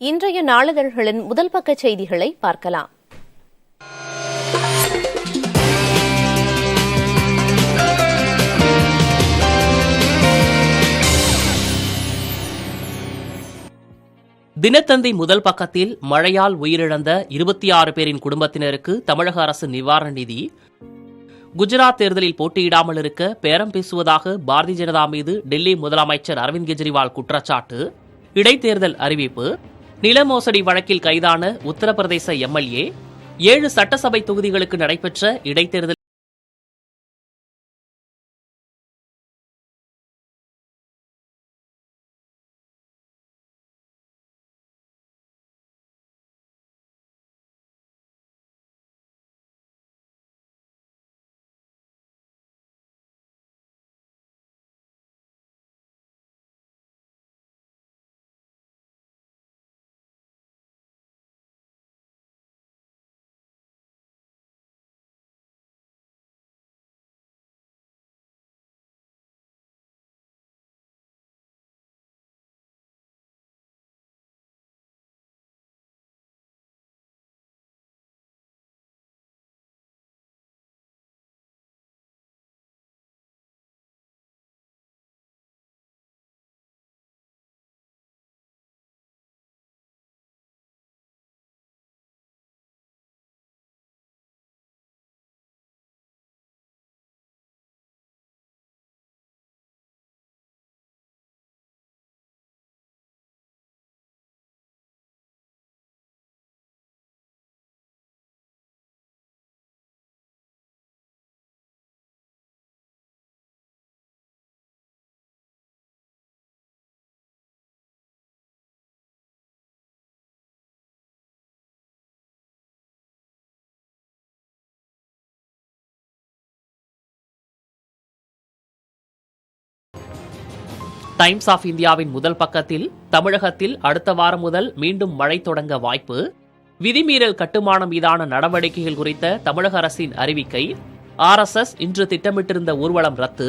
இன்றைய நாளிதழ்களின் முதல் பக்க செய்திகளை பார்க்கலாம். தினத்தந்தி முதல் பக்கத்தில் மழையால் உயிரிழந்த 26 பேரின் குடும்பத்தினருக்கு தமிழக அரசு நிவாரண நிதி, குஜராத் தேர்தலில் போட்டியிடாமல் இருக்க பேரம் பேசுவதாக பாரதிய ஜனதா மீது டெல்லி முதலமைச்சர் அரவிந்த் கெஜ்ரிவால் குற்றச்சாட்டு, இடைத்தேர்தல் அறிவிப்பு, நில மோசடி வழக்கில் கைதான உத்தரப்பிரதேச எம்எல்ஏ, 7 சட்டசபை தொகுதிகளுக்கு நடைபெற்ற இடைத்தேர்தல் டைம்ஸ் ஆஃப் இந்தியாவின் முதல் பக்கத்தில் தமிழகத்தில் அடுத்த வாரம் முதல் மீண்டும் மழை தொடங்க வாய்ப்பு, விதிமீறல் கட்டுமானம் மீதான நடவடிக்கைகள் குறித்த தமிழக அரசின் அறிவிக்கை, RSS இன்று திட்டமிட்டிருந்த ஊர்வலம் ரத்து,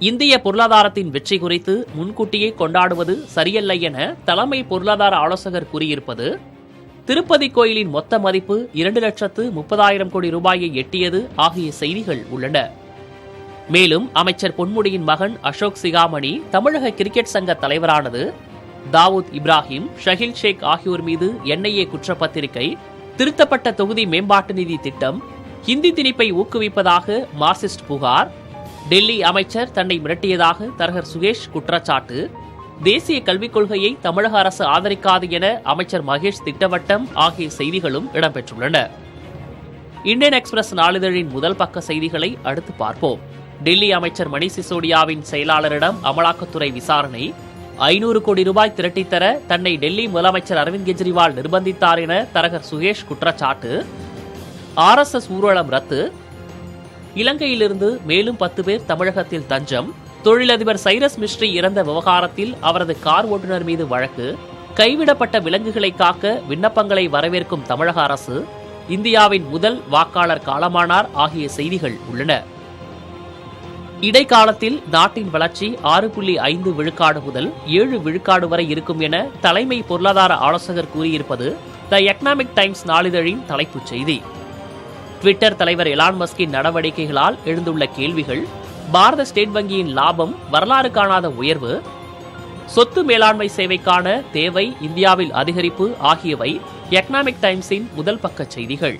இந்திய பொருளாதாரத்தின் வெற்றி குறித்து முன்கூட்டியே கொண்டாடுவது சரியல்ல என தலைமை பொருளாதார ஆலோசகர் கூறியிருப்பது, திருப்பதி கோயிலின் மொத்த மதிப்பு 2,30,000 கோடி ரூபாயை எட்டியது ஆகிய செய்திகள் உள்ளன. மேலும் அமைச்சர் பொன்முடியின் மகன் அசோக் சிகாமணி தமிழக கிரிக்கெட் சங்க தலைவரானது, தாவூத் இப்ராஹிம், ஷஹில் ஷேக் ஆகியோர் மீது NIA குற்றப்பத்திரிகை, திருத்தப்பட்ட தொகுதி மேம்பாட்டு நிதி திட்டம், ஹிந்தி திணிப்பை ஊக்குவிப்பதாக மார்க்சிஸ்ட் புகார், டெல்லி அமைச்சர் தன்னை மிரட்டியதாக தரகர் சுகேஷ் குற்றச்சாட்டு, தேசிய கல்விக் கொள்கையை தமிழக அரசு ஆதரிக்காது என அமைச்சர் மகேஷ் திட்டவட்டம் ஆகிய செய்திகளும் இடம்பெற்றுள்ளன. இந்தியன் எக்ஸ்பிரஸ் நாளிதழின் முதல் பக்க செய்திகளை அடுத்து பார்ப்போம். டெல்லி அமைச்சர் மணீஷ் சிசோடியாவின் செயலாளரிடம் அமலாக்கத்துறை விசாரணை, 500 கோடி ரூபாய் திரட்டித்தர தன்னை டெல்லி முதலமைச்சர் அரவிந்த் கெஜ்ரிவால் நிர்பந்தித்தார் என தரகர் சுகேஷ் குற்றச்சாட்டு, RSS ஊர்வலம் ரத்து, இலங்கையிலிருந்து மேலும் 10 பேர் தமிழகத்தில் தஞ்சம், தொழிலதிபர் சைரஸ் மிஸ்ட்ரி இறந்த விவகாரத்தில் அவரது கார் ஓட்டுநர் மீது வழக்கு, கைவிடப்பட்ட விலங்குகளை காக்க விண்ணப்பங்களை வரவேற்கும் தமிழக அரசு, இந்தியாவின் முதல் வாக்காளர் காலமானார் ஆகிய செய்திகள் உள்ளன. இடைக்காலத்தில் நாட்டின் வளர்ச்சி 6.5 விழுக்காடு முதல் 7 விழுக்காடு வரை இருக்கும் என தலைமை பொருளாதார ஆலோசகர் கூறியிருப்பது த எக்கனாமிக் டைம்ஸ் நாளிதழின் தலைப்புச் செய்தி. ட்விட்டர் தலைவர் எலான் மஸ்கின் நடவடிக்கைகளால் எழுந்துள்ள கேள்விகள், பாரத ஸ்டேட் வங்கியின் லாபம் வரலாறு காணாத உயர்வு, சொத்து மேலாண்மை சேவைக்கான தேவை இந்தியாவில் அதிகரிப்பு ஆகியவை எக்கனாமிக் டைம்ஸின் முதல் பக்க செய்திகள்.